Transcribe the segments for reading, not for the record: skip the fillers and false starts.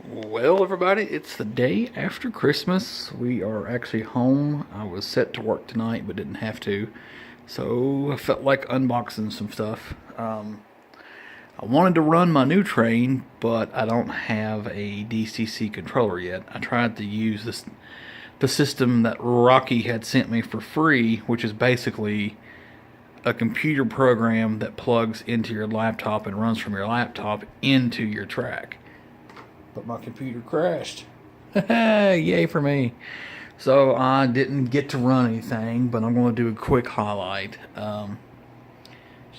Well, everybody, it's the day after Christmas. We are actually home. I was set to work tonight, but didn't have to. So I felt like unboxing some stuff. I wanted to run my new train, but I don't have a DCC controller yet. I tried to use the system that Rocky had sent me for free, which is basically a computer program that plugs into your laptop and runs from your laptop into your track. But my computer crashed. Yay for me. So I didn't get to run anything, but I'm going to do a quick highlight. As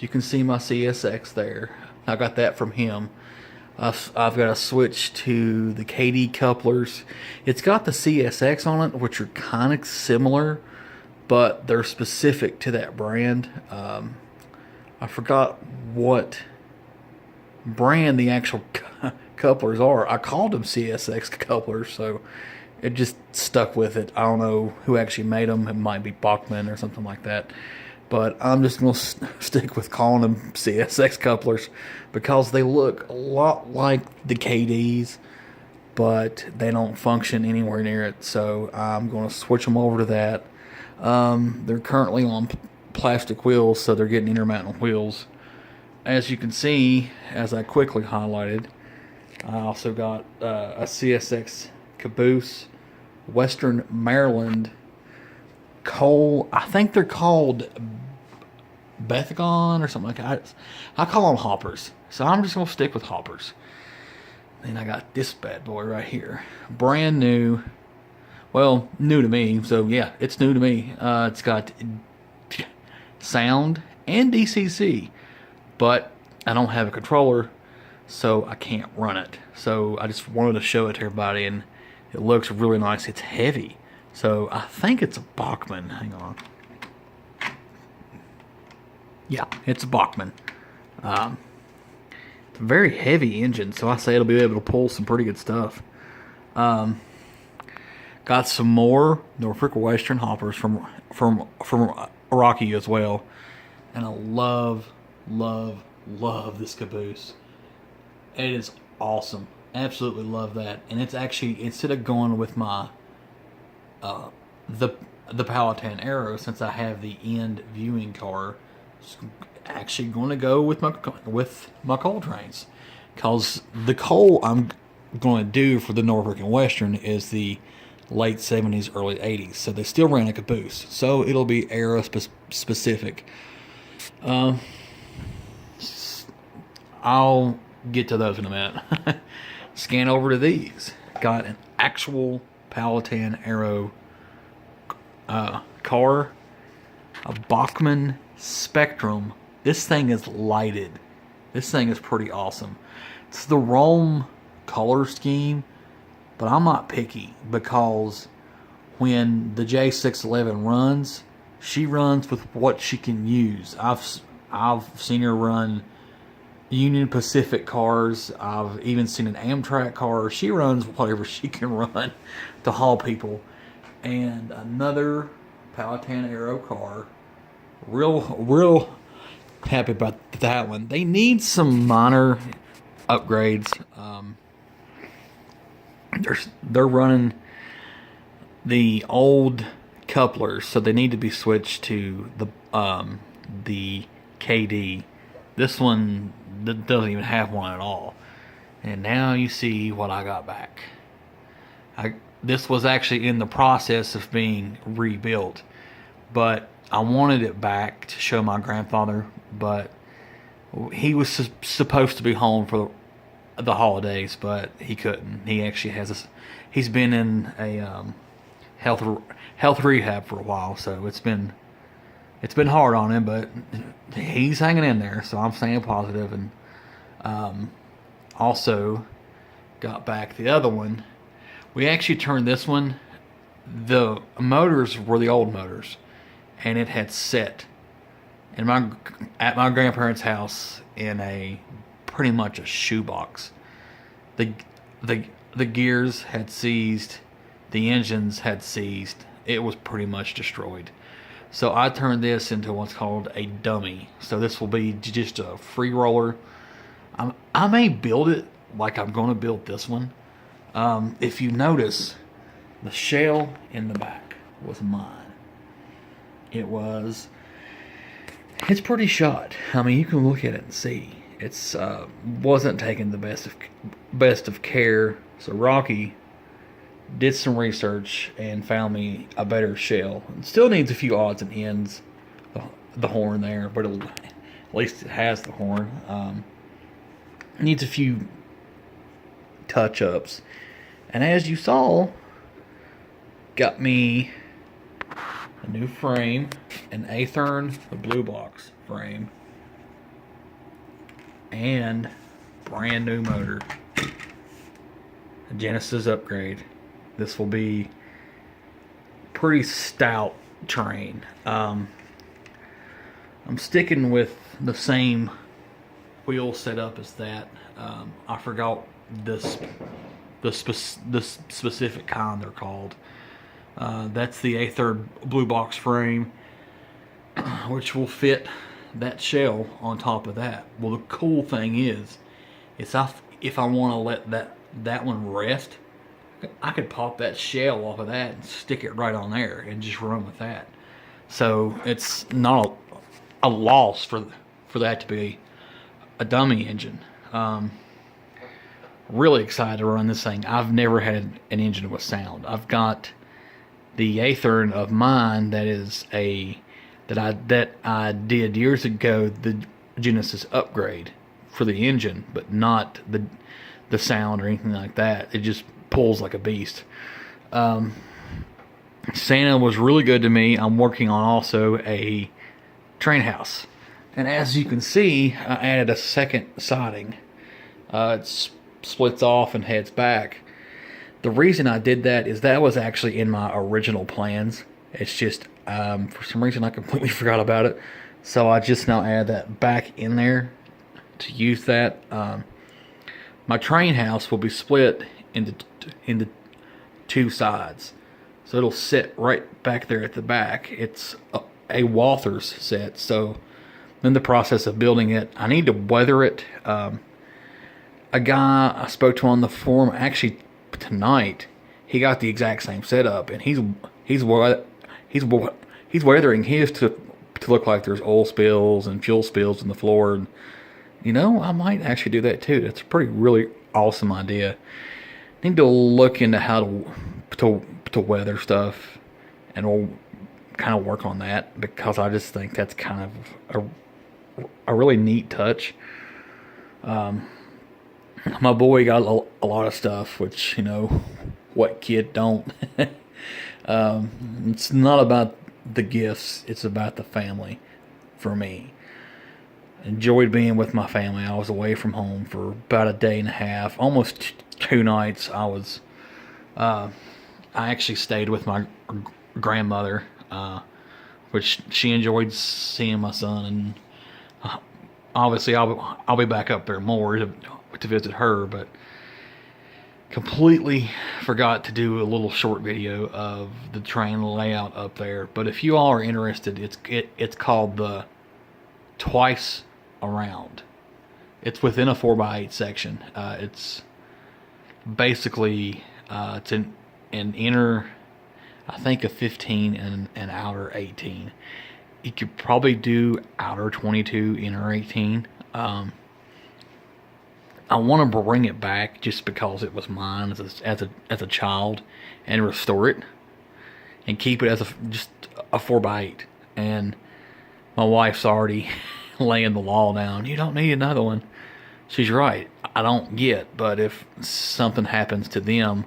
you can see my CSX there. I got that from him. I've got to switch to the KD couplers. It's got the CSX on it, which are kind of similar, but they're specific to that brand. I forgot what brand the actual couplers are. I called them CSX couplers, so it just stuck with it. I don't know who actually made them. It might be Bachmann or something like that. But I'm just going to stick with calling them CSX couplers because they look a lot like the KDs, but they don't function anywhere near it. So I'm going to switch them over to that. They're currently on plastic wheels, so they're getting intermountain wheels. As you can see, as I quickly highlighted, I also got a CSX caboose, Western Maryland coal. I think they're called Bethagon or something like that. I call them hoppers, so I'm just going to stick with hoppers. Then I got this bad boy right here. Brand new. Well, new to me, so yeah, it's new to me. It's got sound and DCC, but I don't have a controller, so I can't run it. So I just wanted to show it to everybody, and it looks really nice. It's heavy, so I think it's a Bachmann. Hang on. Yeah, it's a Bachmann. Very heavy engine, so I say it'll be able to pull some pretty good stuff. Got some more Norfolk Western hoppers from Rocky as well, and I love this caboose. It is awesome. Absolutely love that. And it's actually, instead of going with my the Palatine Arrow, since I have the end viewing car, it's actually going to go with my coal trains, because the coal I'm going to do for the Norfolk and Western is the late 70s, early 80s. So they still ran a caboose, so it'll be Arrow specific. I'll get to those in a minute. Scan over to these. Got an actual Palatine Arrow car, a Bachmann Spectrum. This thing is lighted. This thing is pretty awesome. It's the Rome color scheme, but I'm not picky, because when the J611 runs, she runs with what she can use. I've seen her run Union Pacific cars. I've even seen an Amtrak car. She runs whatever she can run to haul people. And another Palatine Arrow car. Real happy about that one. They need some minor upgrades. They're running the old couplers, so they need to be switched to the KD. This one doesn't even have one at all. And now you see what I got back. This was actually in the process of being rebuilt, but I wanted it back to show my grandfather, but he was supposed to be home for the holidays, but he couldn't. He actually he's been in a health rehab for a while, so it's been hard on him, but he's hanging in there, so I'm staying positive. And also got back the other one. We actually turned this one. The motors were the old motors, and it had set at my grandparents' house in pretty much a shoebox. The gears had seized, the engines had seized. It was pretty much destroyed. So I turned this into what's called a dummy. So this will be just a free roller. I may build it like I'm going to build this one, If you notice, the shell in the back was mine. It's pretty shot. I mean, you can look at it and see it's wasn't taken the best of care. So Rocky did some research and found me a better shell. It still needs a few odds and ends, the horn there, but at least it has the horn. Needs a few touch-ups, and as you saw, got me a new frame, an Athearn, a blue box frame, and brand new motor, a Genesis upgrade. This will be pretty stout train. I'm sticking with the same wheel setup as that. I forgot the specific kind they're called. That's the Athearn blue box frame, which will fit that shell on top of that. Well, the cool thing is if I want to let that one rest, I could pop that shell off of that and stick it right on there and just run with that. So it's not a loss for that to be a dummy engine. Really excited to run this thing. I've never had an engine with sound. I've got the Athearn of mine that I did years ago, the Genesis upgrade for the engine, but not the sound or anything like that. It just pulls like a beast. Santa was really good to me. I'm working on also a train house, and as you can see, I added a second siding. It splits off and heads back. The reason I did that is that was actually in my original plans. It's just for some reason I completely forgot about it, so I just now add that back in there to use that. My train house will be split into two sides, so it'll sit right back there at the back. It's a Walthers set, so in the process of building it, I need to weather it. A guy I spoke to on the forum actually tonight, he got the exact same setup, and he's weathering his to look like there's oil spills and fuel spills in the floor. And I might actually do that too. That's a really awesome idea. Need to look into how to weather stuff, and we'll kind of work on that, because I just think that's kind of a really neat touch. My boy got a lot of stuff, which, what kid don't? It's not about the gifts, it's about the family for me. Enjoyed being with my family. I was away from home for about a day and a half, almost 2 nights. I actually stayed with my grandmother, which she enjoyed seeing my son, and obviously I'll be back up there more to visit her, but completely forgot to do a little short video of the train layout up there. But if you all are interested, it's called the Twice Around. It's within a 4x8 section. It's basically it's an inner, I think, a 15 and an outer 18. You could probably do outer 22, inner 18. I want to bring it back just because it was mine as a child, and restore it and keep it as just a 4x8. And my wife's already laying the law down. You don't need another one. She's right. I don't get, but if something happens to them,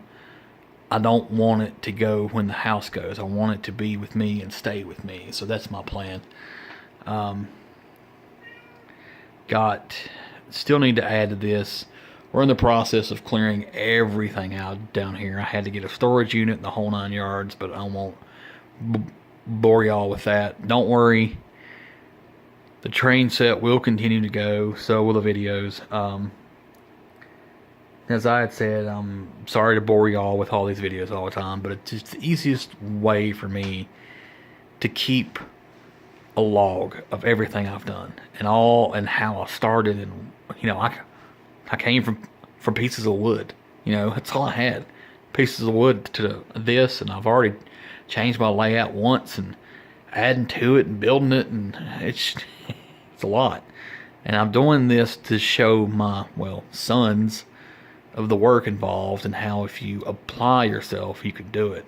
I don't want it to go when the house goes. I want it to be with me and stay with me. So that's my plan. Still need to add to this. We're in the process of clearing everything out down here. I had to get a storage unit and the whole 9 yards, but I won't bore y'all with that. Don't worry. The train set will continue to go. So will the videos. As I had said, I'm sorry to bore y'all with all these videos all the time, but it's just the easiest way for me to keep a log of everything I've done and how I started. And I came from pieces of wood. You know, that's all I had. Pieces of wood to this, and I've already changed my layout once and adding to it and building it, and it's a lot. And I'm doing this to show my, well, sons of the work involved and how if you apply yourself, you can do it.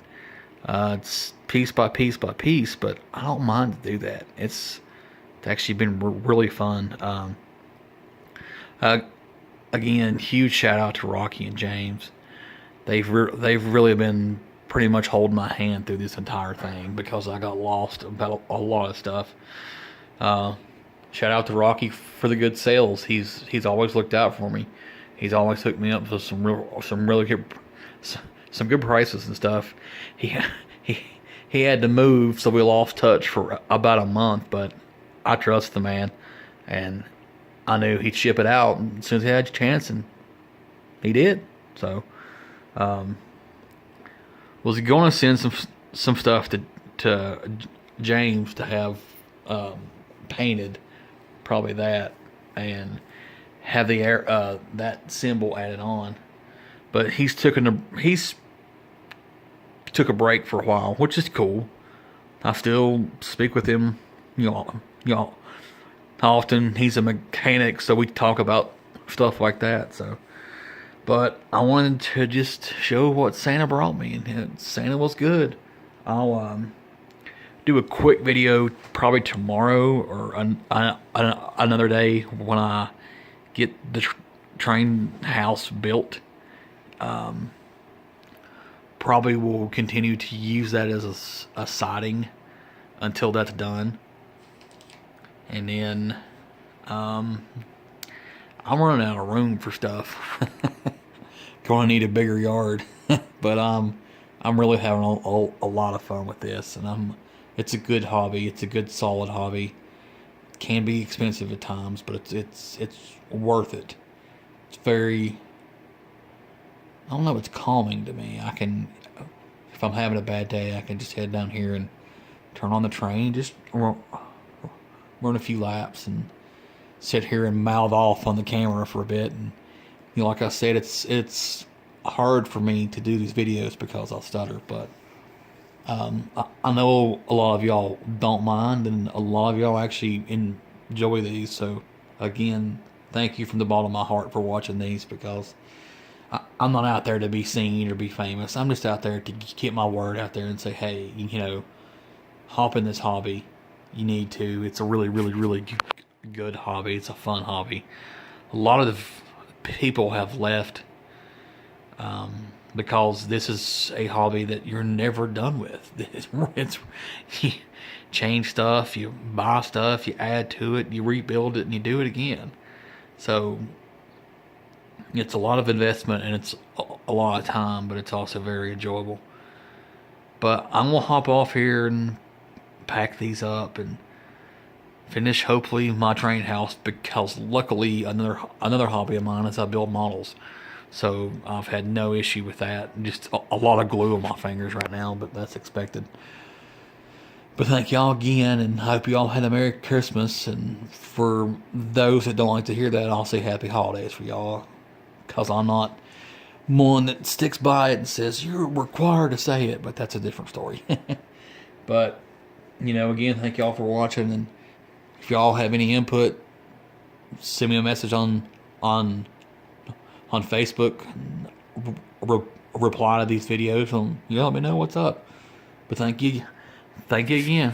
It's piece by piece by piece, but I don't mind to do that. It's actually been really fun. Uh, Again, huge shout out to Rocky and James. They've really been pretty much holding my hand through this entire thing because I got lost about a lot of stuff. Shout out to Rocky for the good sales. He's always looked out for me. He's always hooked me up with some really good some good prices and stuff. He had to move, so we lost touch for about a month. But I trust the man, and I knew he'd ship it out as soon as he had a chance, and he did. So, was he going to send some stuff to James to have painted? Probably that, and have the air that symbol added on. But he's took a break for a while, which is cool. I still speak with him, often. He's a mechanic, so we talk about stuff like that. So, but I wanted to just show what Santa brought me, and Santa was good. I'll do a quick video probably tomorrow or another day when I get the train house built. Probably will continue to use that as a siding until that's done. And then I'm running out of room for stuff. Gonna need a bigger yard. But I'm really having a lot of fun with this, and it's a good hobby. It's a good solid hobby. It can be expensive at times, but it's worth it. It's very, I don't know, it's calming to me. I can, if I'm having a bad day, I can just head down here and turn on the train, just run a few laps and sit here and mouth off on the camera for a bit. And like I said, it's hard for me to do these videos because I'll stutter, but I know a lot of y'all don't mind, and a lot of y'all actually enjoy these. So again, thank you from the bottom of my heart for watching these, because I'm not out there to be seen or be famous. I'm just out there to get my word out there and say, hey, hop in this hobby. You need to. It's a really, really, really good hobby. It's a fun hobby. A lot of the people have left because this is a hobby that you're never done with. It's you change stuff, you buy stuff, you add to it, you rebuild it, and you do it again. So it's a lot of investment, and it's a lot of time, but it's also very enjoyable. But I'm gonna hop off here and pack these up and finish hopefully my train house, because luckily another hobby of mine is I build models. So I've had no issue with that. Just a lot of glue on my fingers right now, but that's expected. But thank y'all again, and I hope you all had a Merry Christmas. And for those that don't like to hear that, I'll say Happy Holidays for y'all, because I'm not one that sticks by it and says you're required to say it, but that's a different story. But again, thank y'all for watching, and if y'all have any input, send me a message on Facebook, reply to these videos, and you let me know what's up. But thank you again.